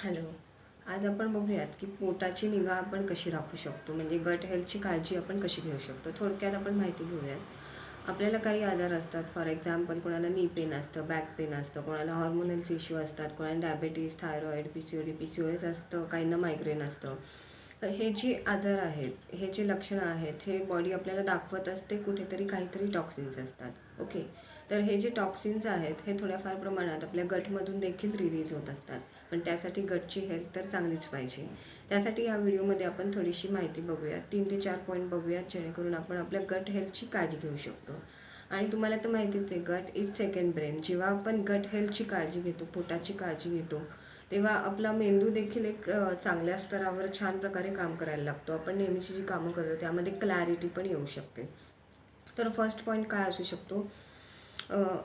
Hello. आज आपण बघूयात की पोटाची निगा आपण कशी राखू शकतो, म्हणजे गट हेल्थची काळजी आपण कशी घेऊ शकतो. थोडक्यात आपण माहिती घेऊयात. आपल्याला काही आजार असतात, फॉर एक्झाम्पल कोणाला नी पेन असतं, बॅक पेन असतं, कोणाला हॉर्मोनल्स इश्यू असतात, कोणाला डायबिटीज, थायरॉईड, PCOD, असतं, काहींना मायग्रेन असतं. हे जे आजार आहेत, हे जे लक्षणं आहेत, हे बॉडी आपल्याला दाखवत असते कुठेतरी काहीतरी टॉक्सिन्स असतात. ओके. तर हे जे टॉक्सिन्स आहेत हे थोड्याफार प्रमाणात आपल्या गटमधून देखील रिलीज होत असतात. पण त्यासाठी गटची हेल्थ तर चांगलीच पाहिजे. त्यासाठी या व्हिडिओमध्ये आपण थोडीशी माहिती बघूया, 3 ते 4 पॉईंट बघूयात, जेणेकरून आपण आपल्या गट हेल्थची काळजी घेऊ शकतो. आणि तुम्हाला तर माहितीच आहे, गट इज सेकंड ब्रेन. जेव्हा आपण गट हेल्थची काळजी घेतो, पोटाची काळजी घेतो, तेव्हा आपला मेंदू देखील एक चांगल्या स्तरावर छान प्रकारे काम करायला लागतो. आपण नेहमीची जी कामं करतो त्यामध्ये क्लॅरिटी पण येऊ शकते. तर फर्स्ट पॉईंट काय असू शकतो,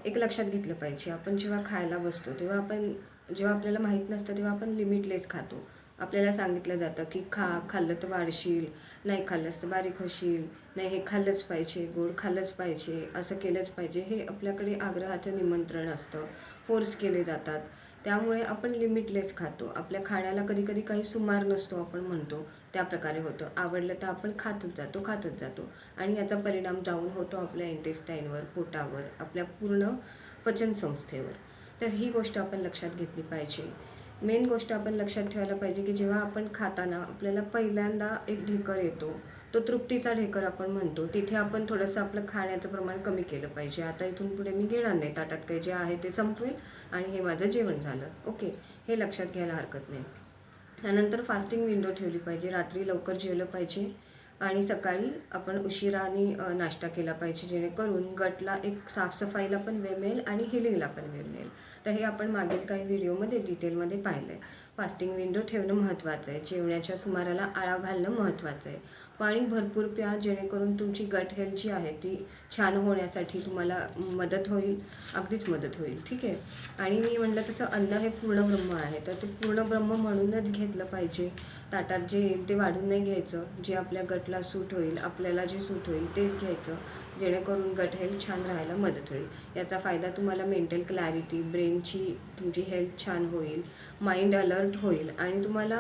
एक लक्षात घेतलं पाहिजे, आपण जेव्हा खायला बसतो जेव्हा आपल्याला माहीत नसतं तेव्हा आपण लिमिटलेस खातो. आपल्याला सांगितलं जातं की खाल्लं तर वाढशील, नाही खाल्लंस तर बारीक होशील, नाही हे खाल्लंच पाहिजे, गोड खाल्लंच पाहिजे, असं केलंच पाहिजे. हे आपल्याकडे आग्रहाचं निमंत्रण असतं, फोर्स केले जातात. त्यामुळे आपण लिमिटलेस खातो. आपल्या खाण्याला कधी कधी काही सुमार नसतो, आपण म्हणतो त्या प्रकारे होतं. आवडलं तर आपण खातच जातो आणि याचा परिणाम जाऊन होतो आपल्या इंटेस्टाईनवर, पोटावर, आपल्या पूर्ण पचनसंस्थेवर. तर ही गोष्ट आपण लक्षात घेतली पाहिजे. मेन गोष्ट आपण लक्षात ठेवायला पाहिजे की जेव्हा आपण खाताना आपल्याला पहिल्यांदा एक ढेकर येतो, तो तृप्तीचा ढेकर आपण म्हणतो. तिथे आपण थोडंसं आपलं खाण्याचं प्रमाण कमी केलं पाहिजे. आता इथून पुढे मी घेणार नाही, ताटात काही जे आहे ते संपवेल आणि हे माझं जेवण झालं. ओके, हे लक्षात घ्यायला हरकत नाही. त्यानंतर फास्टिंग विंडो ठेवली पाहिजे. रात्री लवकर जेवलं पाहिजे आणि सकाळी आपण उशिराने नाश्ता केला पाहिजे, जेणेकरून गटला एक साफसफाईला पण वेळ मिळेल आणि हिलिंगला पण वेळ मिळेल. तर हे आपण मागील काही व्हिडिओमध्ये डिटेलमध्ये पाहिलं आहे. फास्टिंग विंडो ठेवणं महत्त्वाचं आहे. जेवण्याच्या सुमाराला आळा घालणं महत्त्वाचं आहे. पाणी भरपूर प्या, जेणेकरून तुमची गट हेल्थ जी आहे ती छान होण्यासाठी तुम्हाला मदत होईल, अगदीच मदत होईल. ठीक आहे. आणि मी म्हटलं तसं अन्न हे पूर्णब्रह्म आहे, तर ते पूर्णब्रह्म म्हणूनच घेतलं पाहिजे. ताटात जे येईल ते वाढून नाही घ्यायचं. जे आपल्या गटला सूट होईल, आपल्याला जे सूट होईल तेच घ्यायचं, जेणेकरून गट हेल्थ छान राहायला मदत होईल. याचा फायदा तुम्हाला मेंटल क्लॅरिटी, ब्रेनची तुमची हेल्थ छान होईल, माइंड अलर्ट होईल आणि तुम्हाला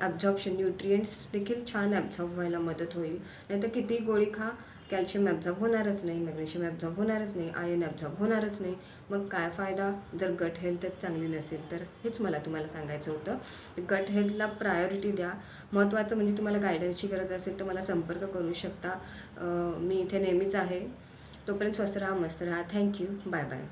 ॲब्झॉर्प्शन, न्यूट्रिएंट्स देखील छान ॲब्झॉर्ब व्हायला मदत होईल. नाहीतर कितीही गोळी खा, कॅल्शियम ॲब्झॉर्ब होणारच नाही, मॅग्नेशियम ॲब्झॉर्ब होणारच नाही, आयर्न ॲब्झॉर्ब होणारच नाही. मग काय फायदा जर गट हेल्थच चांगली नसेल तर. हेच मला तुम्हाला सांगायचं होतं. गट हेल्थला प्रायोरिटी द्या. महत्त्वाचं म्हणजे तुम्हाला गायडन्सची गरज असेल तर मला संपर्क करू शकता. मी इथे नेहमीच आहे. तोपर्यंत स्वस्थ राहा, मस्त राहा. थँक्यू. Bye bye.